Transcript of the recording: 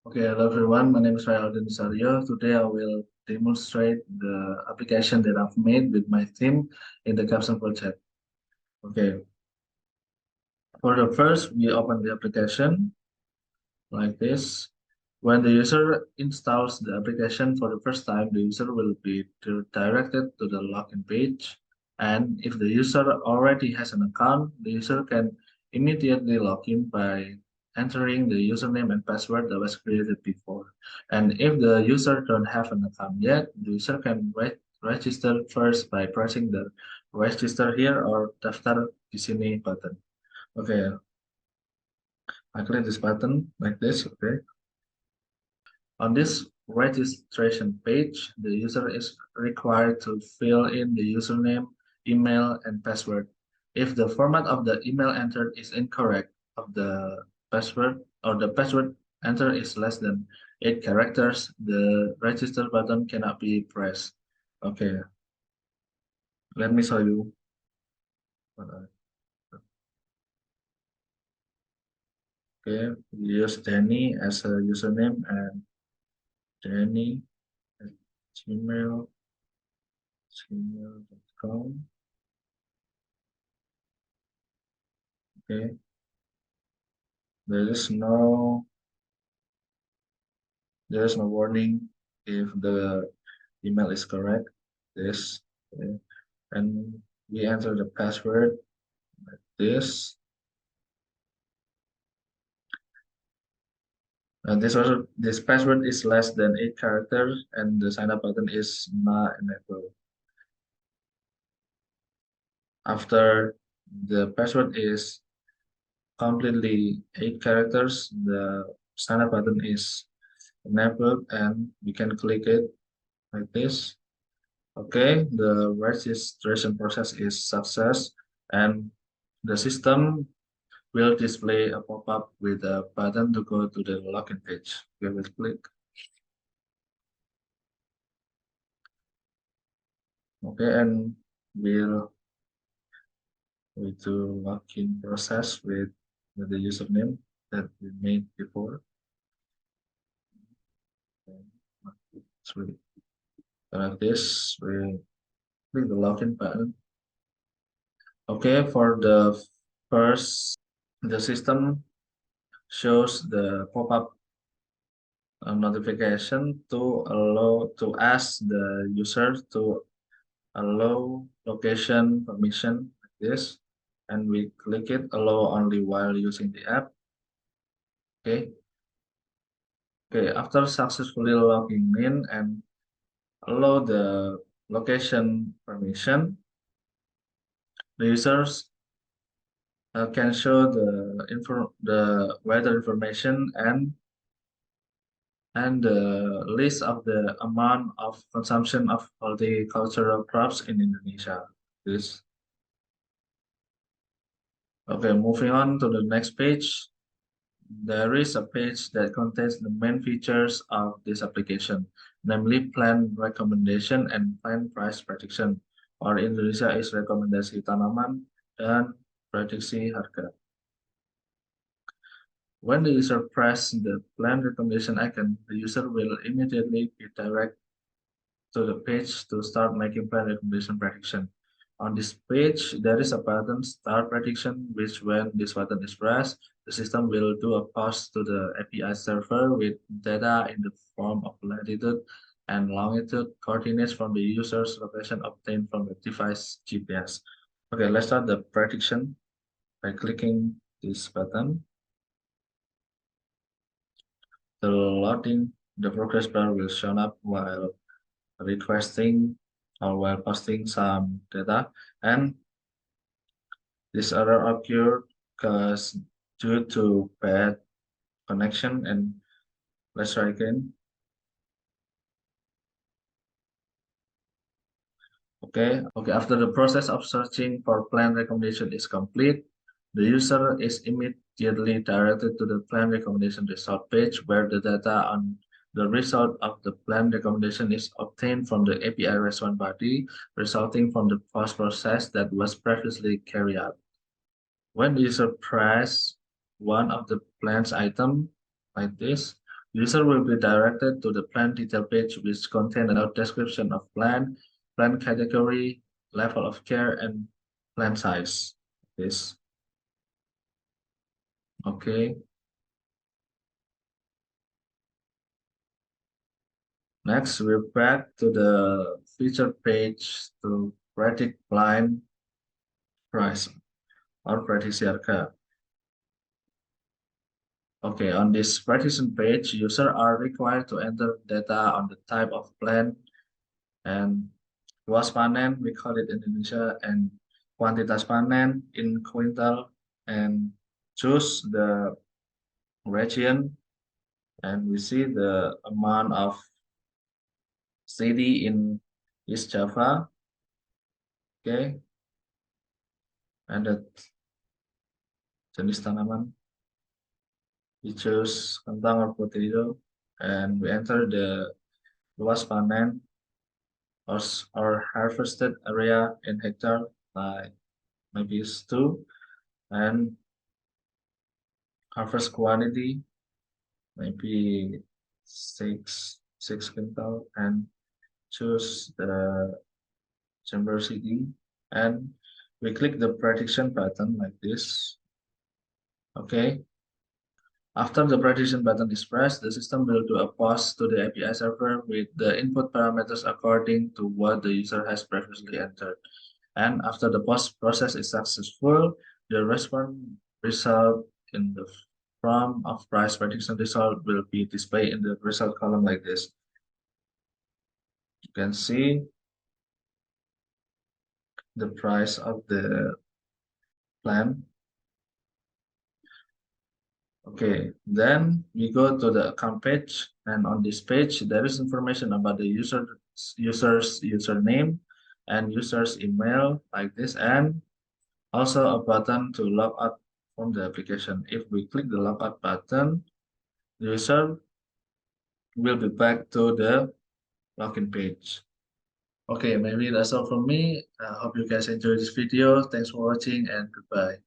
Okay, hello everyone. My name is Raya and Dessario. Today I will demonstrate the application that I've made with my team in the capstone project. Okay, for the first, we open the application like this. When the user installs the application for the first time, the user will be directed to the login page. And if the user already has an account, the user can immediately log in by entering the username and password that was created before. And if the user don't have an account yet, the user can register first by pressing the register here or daftar di sini button. Okay, I click this button like this. Okay. On this registration page, the user is required to fill in the username, email, and password. If the format of the email entered is incorrect, of the password or the password entered is less than 8 characters, the register button cannot be pressed. Okay, let me show you. Okay, we use Danny as a username and Danny at gmail.com. Okay, there is no warning if the email is correct. This okay. And we enter the password like this. And this password is less than 8 characters, and the sign up button is not enabled. After the password is completely 8 characters, the sign up button is enabled, and we can click it like this. Okay, the registration process is success, and the system will display a pop-up with a button to go to the login page. We will click. Okay, and we'll do login process with the username that we made before. So like this, we click the login button. Okay, for the first, the system shows the pop-up notification to ask the user to allow location permission like this, and we click it allow only while using the app. Okay, after successfully logging in and allow the location permission, the users can show the weather information and the list of the amount of consumption of horticultural crops in Indonesia. This. Okay, moving on to the next page. There is a page that contains the main features of this application, namely plan recommendation and plan price prediction, or in Indonesia is rekomendasi tanaman dan prediksi harga. When the user presses the plan recommendation icon, the user will immediately be directed to the page to start making plan recommendation prediction. On this page, there is a button Start Prediction, which when this button is pressed, the system will do a pass to the API server with data in the form of latitude and longitude coordinates from the user's location obtained from the device GPS. Okay, let's start the prediction by clicking this button. The progress bar will show up while requesting or while posting some data, and this error occurred because due to bad connection. And let's try again. Okay, after the process of searching for plan recommendation is complete, the user is immediately directed to the plan recommendation result page where the data on the result of the plan recommendation is obtained from the API response body resulting from the post process that was previously carried out. When the user press one of the plan's item like this, User will be directed to the plan detail page, which contains a description of plan category, level of care, and plan size. This. Okay. Next, we're back to the feature page to predict blind price or prediksi harga. Okay, on this prediction page, users are required to enter data on the type of plant and luas panen, we call it in Indonesia, and kuantitas panen in quintal, and choose the region, and we see the amount of city in East Java, okay, and the jenis tanaman, we choose kentang or potato, and we enter the luas panen or harvested area in hectare, like maybe it's 2, and harvest quantity maybe six quintal, and choose the chamber city, and we click the prediction button like this. Okay, after the prediction button is pressed, the system will do a post to the API server with the input parameters according to what the user has previously entered. And after the post process is successful, the response result in the form of price prediction result will be displayed in the result column like this. You can see the price of the plan. Okay, then we go to the account page, and on this page there is information about the user's username and user's email like this, and also a button to log out from the application. If we click the log out button, the user will be back to the login page. Okay, maybe that's all from me. I hope you guys enjoyed this video. Thanks for watching and goodbye.